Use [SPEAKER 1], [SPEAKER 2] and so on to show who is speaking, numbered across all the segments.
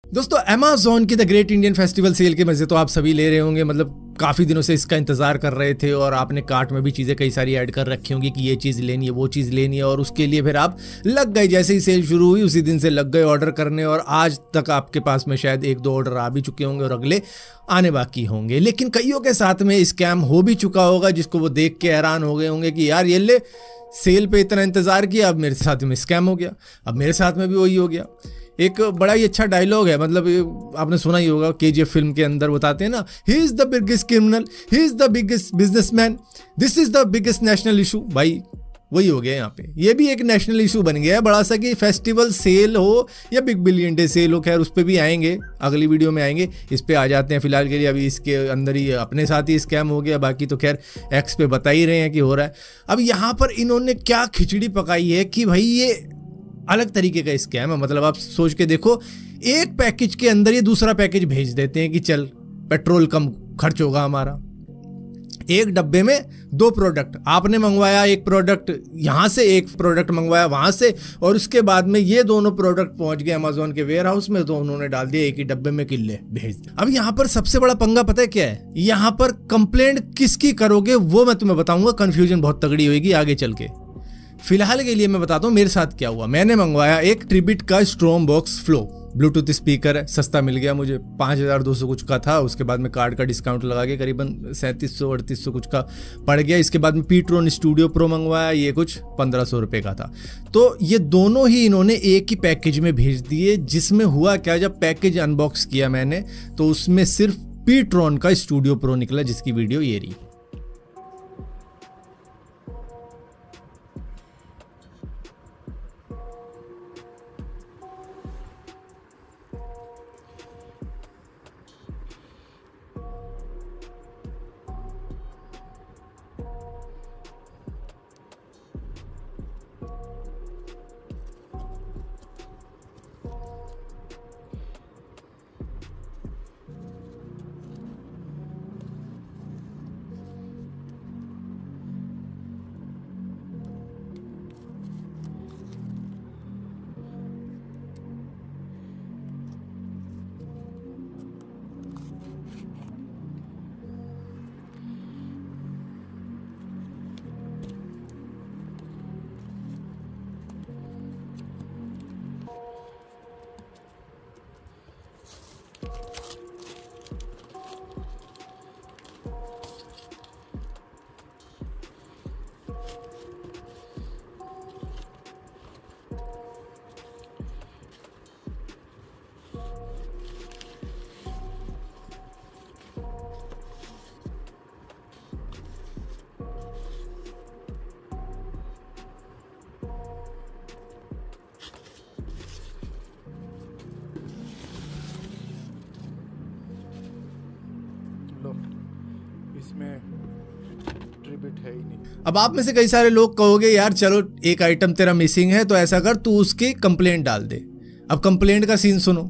[SPEAKER 1] दोस्तों Amazon की the great Indian festival sale के मजे तो आप सभी ले रहे होंगे। मतलब काफ़ी दिनों से इसका इंतजार कर रहे थे और आपने कार्ट में भी चीज़ें कई सारी ऐड कर रखी होंगी कि ये चीज़ लेनी है, वो चीज़ लेनी है, और उसके लिए फिर आप लग गए। जैसे ही सेल शुरू हुई उसी दिन से लग गए ऑर्डर करने, और आज तक आपके पास में शायद 1-2 ऑर्डर आ भी चुके होंगे और अगले आने बाकी होंगे। लेकिन कईयों के साथ में स्कैम हो भी चुका होगा, जिसको वो देख के हैरान हो गए होंगे कि यार ये ले सेल पे इतना इंतज़ार किया, अब मेरे साथ में स्कैम हो गया, अब मेरे साथ में भी वही हो गया। एक बड़ा ही अच्छा डायलॉग है, मतलब आपने सुना ही होगा, KGF फिल्म के अंदर बताते हैं ना, he is the biggest criminal, he is the biggest businessman, this is the biggest national issue. भाई वही हो गया यहाँ पे, ये भी एक नेशनल इशू बन गया है बड़ा सा, कि फेस्टिवल सेल हो या बिग बिलियन डे सेल हो। खैर उस पर भी आएंगे, अगली वीडियो में आएंगे, इस पे आ जाते हैं फिलहाल के लिए। अभी इसके अंदर ही अपने साथ ही स्कैम हो गया, बाकी तो खैर एक्स पे बता ही रहे हैं कि हो रहा है। अब यहाँ पर इन्होंने क्या खिचड़ी पकाई है कि भाई ये अलग तरीके का स्कैम है। मतलब आप सोच के देखो, एक पैकेज के अंदर ये दूसरा पैकेज भेज देते हैं कि चल पेट्रोल कम खर्च होगा हमारा। एक डब्बे में 2 प्रोडक्ट आपने मंगवाया, एक प्रोडक्ट यहाँ से, एक प्रोडक्ट मंगवाया वहाँ से, और उसके बाद में ये दोनों प्रोडक्ट पहुँच गए अमेज़न के वेयर हाउस में, तो उन्होंने डाल दिया एक ही डब्बे में, किले भेज दिया। अब यहाँ पर सबसे बड़ा पंगा पता है क्या है? यहाँ पर कंप्लेंट किसकी करोगे वो मैं तुम्हें बताऊंगा, कंफ्यूजन बहुत तगड़ी होगी आगे चल के। फिलहाल के लिए मैं बताता हूँ मेरे साथ क्या हुआ। मैंने मंगवाया एक ट्रिबिट का स्ट्रॉमबॉक्स फ्लो ब्लूटूथ स्पीकर है, सस्ता मिल गया मुझे, 5200 कुछ का था। उसके बाद में कार्ड का डिस्काउंट लगा के करीबन 3700-3800 कुछ का पड़ गया। इसके बाद में पीट्रोन स्टूडियो प्रो मंगवाया, ये कुछ 1500 रुपये का था। तो ये दोनों ही इन्होंने एक ही पैकेज में भेज दिए। जिसमें हुआ क्या, जब पैकेज अनबॉक्स किया मैंने तो उसमें सिर्फ पीट्रोन का स्टूडियो प्रो निकला, जिसकी वीडियो ये रही। इसमें ट्रिबिट है ही नहीं। अब आप में से कई सारे लोग कहोगे यार चलो एक आइटम तेरा मिसिंग है, तो ऐसा कर तू उसकी कंप्लेंट डाल दे। अब कंप्लेंट का सीन सुनो।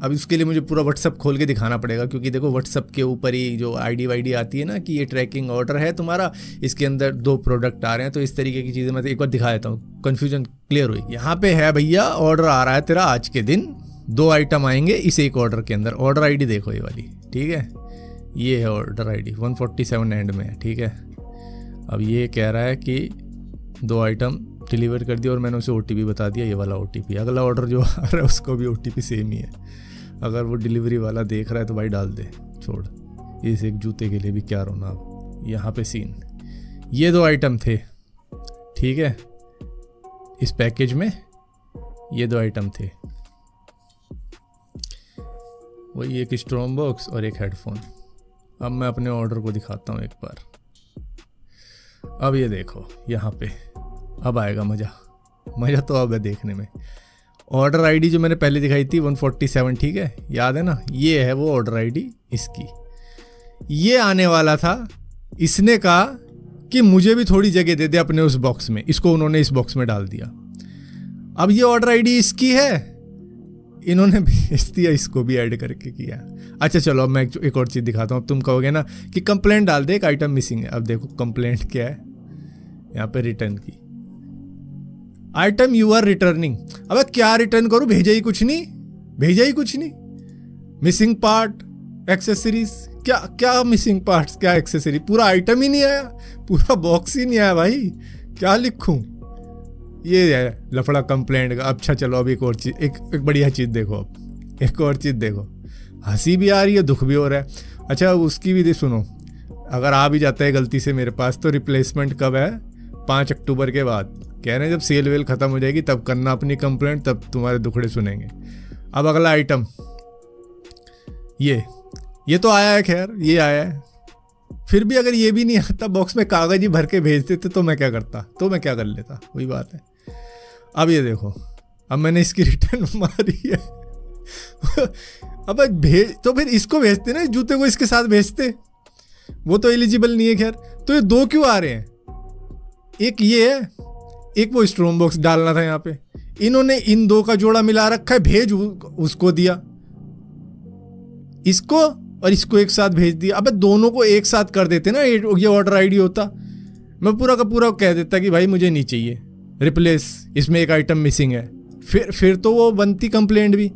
[SPEAKER 1] अब इसके लिए मुझे पूरा व्हाट्सअप खोल के दिखाना पड़ेगा, क्योंकि देखो व्हाट्सअप के ऊपर ही जो आईडी वाईडी आती है ना कि ये ट्रैकिंग ऑर्डर है तुम्हारा, इसके अंदर 2 प्रोडक्ट आ रहे हैं, तो इस तरीके की चीज़ें मैं एक बार दिखा देता हूँ, कन्फ्यूजन क्लियर हुई। यहाँ पे है भैया, ऑर्डर आ रहा है तेरा आज के दिन, 2 आइटम आएंगे इस एक ऑर्डर के अंदर। ऑर्डर आई डी देखो ये वाली, ठीक है, ये है ऑर्डर आईडी 147 एंड में है, ठीक है। अब ये कह रहा है कि 2 आइटम डिलीवर कर दिया और मैंने उसे OTP बता दिया, ये वाला OTP। अगला ऑर्डर जो आ रहा है उसको भी OTP सेम ही है। अगर वो डिलीवरी वाला देख रहा है तो भाई डाल दे, छोड़, इस एक जूते के लिए भी क्या रोना। अब यहाँ पे सीन, ये 2 आइटम थे, ठीक है, इस पैकेज में ये 2 आइटम थे, वही एक स्ट्रॉमबॉक्स और एक हेडफोन। अब मैं अपने ऑर्डर को दिखाता हूँ एक बार। अब ये देखो यहाँ पे, अब आएगा मज़ा, मज़ा तो अब है देखने में। ऑर्डर आईडी जो मैंने पहले दिखाई थी 147, ठीक है, याद है ना, ये है वो ऑर्डर आईडी इसकी। ये आने वाला था, इसने कहा कि मुझे भी थोड़ी जगह दे दे अपने उस बॉक्स में, इसको उन्होंने इस बॉक्स में डाल दिया। अब ये ऑर्डर आईडी इसकी है, इन्होंने भेज दिया, इसको भी ऐड करके किया। अच्छा चलो अब मैं एक और चीज़ दिखाता हूँ। अब तुम कहोगे ना कि कंप्लेंट डाल दे, एक आइटम मिसिंग है। अब देखो कंप्लेंट क्या है, यहाँ पे रिटर्न की आइटम यू आर रिटर्निंग। अब क्या रिटर्न करूँ, भेजा ही कुछ नहीं, भेजा ही कुछ नहीं। मिसिंग पार्ट, एक्सेसरीज, क्या क्या मिसिंग पार्ट्स, क्या एक्सेसरी, पूरा आइटम ही नहीं आया, पूरा बॉक्स ही नहीं आया भाई, क्या लिखूं? ये है लफड़ा कंप्लेंट का। अच्छा चलो अब एक और चीज़, एक बढ़िया चीज़ देखो, अब एक और चीज़ देखो, हंसी भी आ रही है, दुख भी हो रहा है। अच्छा उसकी भी सुनो, अगर आ भी जाता है गलती से मेरे पास तो रिप्लेसमेंट कब है? 5 अक्टूबर के बाद। कह रहे हैं जब सेल वेल ख़त्म हो जाएगी तब करना अपनी कंप्लेंट, तब तुम्हारे दुखड़े सुनेंगे। अब अगला आइटम ये तो आया है, खैर ये आया है। फिर भी अगर ये भी नहीं आता, बॉक्स में कागज ही भर के भेज देते तो मैं क्या करता, तो मैं क्या कर लेता, वही बात है। अब ये देखो, अब मैंने इसकी रिटर्न मारी है अब भेज तो फिर इसको भेजते ना, जूते को इसके साथ भेजते, वो तो एलिजिबल नहीं है। खैर तो ये दो क्यों आ रहे हैं? एक ये है, एक वो स्ट्रोम बॉक्स डालना था यहाँ पे, इन्होंने इन दो का जोड़ा मिला रखा है, भेज उसको दिया, इसको और इसको एक साथ भेज दिया। अबे दोनों को एक साथ कर देते ना, ये ऑर्डर आईडी होता, मैं पूरा का पूरा कह देता कि भाई मुझे नहीं चाहिए, रिप्लेस, इसमें एक आइटम मिसिंग है। फिर तो वो बनती कंप्लेंट भी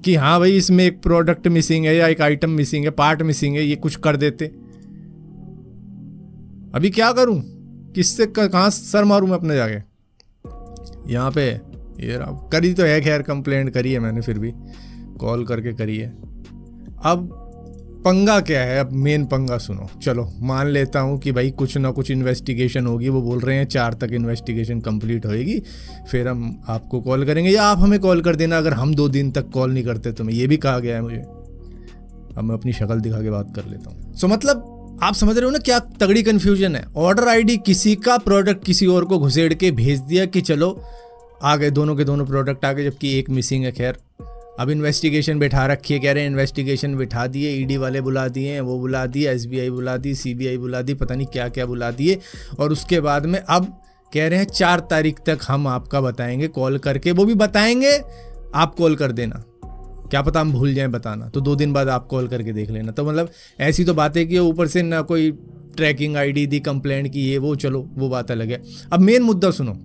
[SPEAKER 1] कि हाँ भाई इसमें एक प्रोडक्ट मिसिंग है या एक आइटम मिसिंग है, पार्ट मिसिंग है, ये कुछ कर देते। अभी क्या करूं, किससे कहाँ सर मारूं मैं अपने जाके? यहाँ पे ये करी तो है, खैर कंप्लेंट करी है मैंने, फिर भी कॉल करके करी है। अब पंगा क्या है? अब मेन पंगा सुनो। चलो मान लेता हूँ कि भाई कुछ ना कुछ इन्वेस्टिगेशन होगी, वो बोल रहे हैं 4 तक इन्वेस्टिगेशन कंप्लीट होएगी, फिर हम आपको कॉल करेंगे या आप हमें कॉल कर देना अगर हम 2 दिन तक कॉल नहीं करते तो। मैं ये भी कहा गया है मुझे। अब मैं अपनी शक्ल दिखा के बात कर लेता हूँ। सो मतलब आप समझ रहे हो ना क्या तगड़ी कन्फ्यूजन है। ऑर्डर आईडी किसी का, प्रोडक्ट किसी और को घुसेड़ के भेज दिया कि चलो आ गए, दोनों के दोनों प्रोडक्ट आ गए, जबकि एक मिसिंग है। खैर अब इन्वेस्टिगेशन बैठा रखी है, कह रहे हैं इन्वेस्टिगेशन बिठा दिए, ईडी वाले बुला दिए हैं, वो बुला दिए, एसबीआई बुला दी, सीबीआई बुला दी, पता नहीं क्या क्या बुला दिए। और उसके बाद में अब कह रहे हैं 4 तारीख तक हम आपका बताएंगे कॉल करके, वो भी बताएंगे आप कॉल कर देना, क्या पता हम भूल जाएं बताना, तो 2 दिन बाद आप कॉल करके देख लेना। तो मतलब ऐसी तो बातें कि ऊपर से ना कोई ट्रैकिंग आईडी दी, कंप्लेंट की, ये वो, चलो वो बात अलग है। अब मेन मुद्दा सुनो,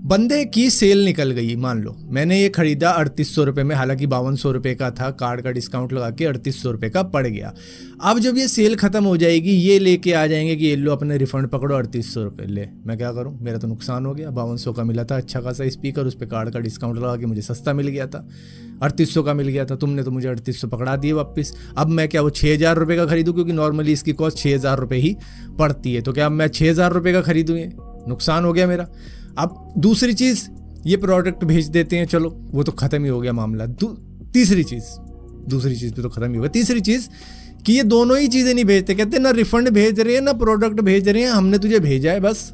[SPEAKER 1] बंदे की सेल निकल गई। मान लो मैंने ये खरीदा 3800 रुपये में, हालांकि 5200 रुपये का था, कार्ड का डिस्काउंट लगा के 3800 रुपये का पड़ गया। अब जब ये सेल खत्म हो जाएगी, ये लेके आ जाएंगे कि ये लो अपने रिफंड पकड़ो 3800 रुपये ले, मैं क्या करूँ? मेरा तो नुकसान हो गया। 5200 का मिला था अच्छा खासा स्पीकर, उस पर कार्ड का डिस्काउंट लगा के मुझे सस्ता मिल गया था, 3800 का मिल गया था, तुमने तो मुझे 3800 पकड़ा दिए वापस। अब मैं क्या वो 6000 रुपये का खरीदूँ, क्योंकि नॉर्मली इसकी कॉस्ट 6000 रुपये ही पड़ती है, तो क्या अब मैं 6000 रुपये का खरीदूँ? ये नुकसान हो गया मेरा। अब दूसरी चीज़, ये प्रोडक्ट भेज देते हैं, चलो वो तो ख़त्म ही हो गया मामला। दूसरी चीज़ पे तो ख़त्म ही होगा। तीसरी चीज़ कि ये दोनों ही चीज़ें नहीं भेजते, कहते हैं ना रिफंड भेज रहे हैं ना प्रोडक्ट भेज रहे हैं, हमने तुझे भेजा है, बस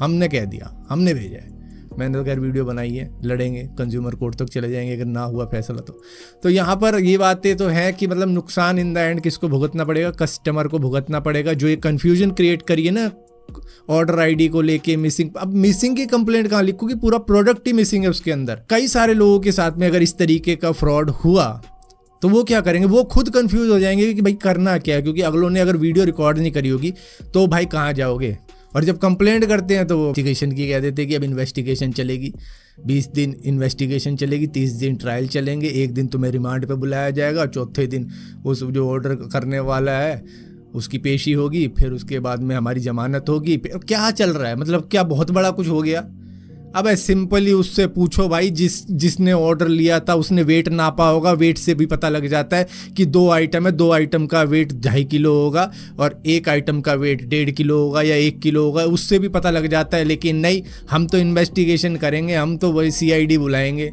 [SPEAKER 1] हमने कह दिया हमने भेजा है। मैंने तो खैर वीडियो बनाई है, लड़ेंगे, कंज्यूमर कोर्ट तक चले जाएंगे अगर ना हुआ फैसला तो यहाँ पर ये बातें तो है कि मतलब नुकसान इन द एंड किसको भुगतना पड़ेगा? कस्टमर को भुगतना पड़ेगा, जो ये कन्फ्यूजन क्रिएट करिए ना ऑर्डर आईडी को लेके। मिसिंग, अब मिसिंग की कंप्लेंट कहाँ लिखूं कि पूरा प्रोडक्ट ही मिसिंग है उसके अंदर। कई सारे लोगों के साथ में अगर इस तरीके का फ्रॉड हुआ तो वो क्या करेंगे? वो खुद कंफ्यूज हो जाएंगे कि भाई करना क्या है, क्योंकि अगलों ने अगर वीडियो रिकॉर्ड नहीं करी होगी तो भाई कहाँ जाओगे? और जब कंप्लेंट करते हैं तो वो इन्वेस्टिगेशन की कह देते हैं कि अब इन्वेस्टिगेशन चलेगी, 20 दिन इन्वेस्टिगेशन चलेगी, 30 दिन ट्रायल चलेंगे, 1 दिन तुम्हें रिमांड पे बुलाया जाएगा, चौथे दिन उस जो ऑर्डर करने वाला है उसकी पेशी होगी, फिर उसके बाद में हमारी जमानत होगी। क्या चल रहा है? मतलब क्या बहुत बड़ा कुछ हो गया? अब सिंपली उससे पूछो भाई, जिसने ऑर्डर लिया था उसने वेट नापा होगा, वेट से भी पता लग जाता है कि 2 आइटम है, 2 आइटम का वेट 2.5 किलो होगा और 1 आइटम का वेट 1.5 किलो होगा या 1 किलो होगा, उससे भी पता लग जाता है। लेकिन नहीं, हम तो इन्वेस्टिगेशन करेंगे, हम तो वही CID बुलाएंगे,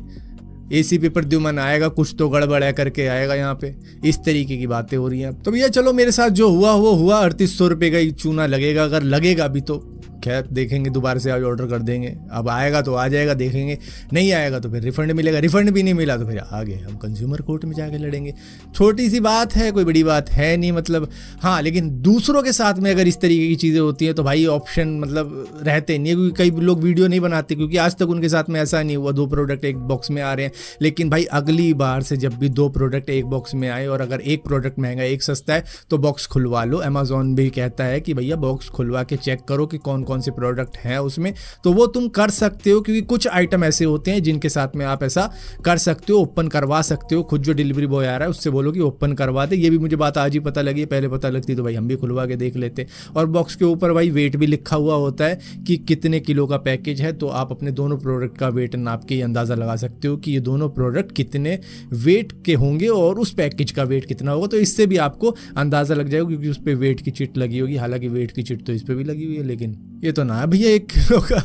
[SPEAKER 1] ACP प्रद्युमन आएगा, कुछ तो गड़बड़ है करके आएगा यहाँ पे। इस तरीके की बातें हो रही हैं। तो भैया चलो मेरे साथ जो हुआ वो हुआ, 3800 रुपये का ही चूना लगेगा, अगर लगेगा भी तो खैर देखेंगे, दोबारा से आज ऑर्डर कर देंगे। अब आएगा तो आ जाएगा, देखेंगे, नहीं आएगा तो फिर रिफंड मिलेगा, रिफंड भी नहीं मिला तो फिर आगे हम कंज्यूमर कोर्ट में जाके लड़ेंगे। छोटी सी बात है, कोई बड़ी बात है नहीं मतलब। हाँ, लेकिन दूसरों के साथ में अगर इस तरीके की चीज़ें होती हैं तो भाई ऑप्शन मतलब रहते नहीं है, क्योंकि कई लोग वीडियो नहीं बनाते, क्योंकि आज तक उनके साथ में ऐसा नहीं हुआ 2 प्रोडक्ट एक बॉक्स में आ रहे हैं। लेकिन भाई अगली बार से जब भी 2 प्रोडक्ट एक बॉक्स में आए और अगर एक प्रोडक्ट महंगा एक सस्ता है तो बॉक्स खुलवा लो। अमेजोन भी कहता है कि भैया बॉक्स खुलवा के चेक करो कि कौन कौन से प्रोडक्ट हैं उसमें, तो वो तुम कर सकते हो, क्योंकि कुछ आइटम ऐसे होते हैं जिनके साथ में आप ऐसा कर सकते हो, ओपन करवा सकते हो। खुद जो डिलीवरी बॉय आ रहा है उससे बोलो कि ओपन करवा दे। ये भी मुझे बात आज ही पता लगी, पहले पता लगती तो भाई हम भी खुलवा के देख लेते। और बॉक्स के ऊपर भाई वेट भी लिखा हुआ होता है कि कितने किलो का पैकेज है, तो आप अपने दोनों प्रोडक्ट का वेट नाप के अंदाज़ा लगा सकते हो कि ये दोनों प्रोडक्ट कितने वेट के होंगे और उस पैकेज का वेट कितना होगा। तो इससे भी आपको अंदाज़ा लग जाएगा, क्योंकि उस पर वेट की चिट लगी होगी। हालांकि वेट की चिट तो इस पर भी लगी हुई है, लेकिन ये तो ना भैया 1 किलो का।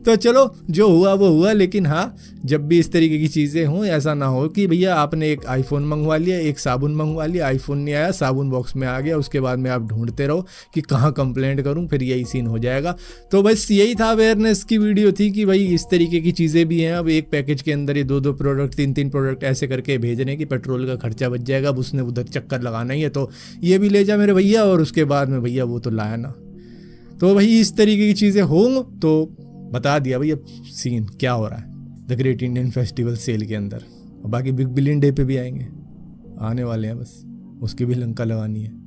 [SPEAKER 1] तो चलो जो हुआ वो हुआ, लेकिन हाँ, जब भी इस तरीके की चीज़ें हों, ऐसा ना हो कि भैया आपने एक आईफोन मंगवा लिया, एक साबुन मंगवा लिया, आईफोन नहीं आया, साबुन बॉक्स में आ गया, उसके बाद में आप ढूंढते रहो कि कहाँ कंप्लेंट करूँ, फिर यही सीन हो जाएगा। तो बस यही था, अवेयरनेस की वीडियो थी कि भाई इस तरीके की चीज़ें भी हैं। अब एक पैकेज के अंदर ये 2-2 प्रोडक्ट, 3-3 प्रोडक्ट ऐसे करके भेज रहे हैं कि पेट्रोल का खर्चा बच जाएगा। अब उसने उधर चक्कर लगाना ही है तो ये भी ले जा मेरे भैया, और उसके बाद में भैया वो तो लाया ना। तो भाई इस तरीके की चीज़ें हों तो बता दिया भाई अब सीन क्या हो रहा है the great Indian festival sale के अंदर। बाकी बिग बिलियन डे पे भी आएंगे, आने वाले हैं, बस उसकी भी लंका लगानी है।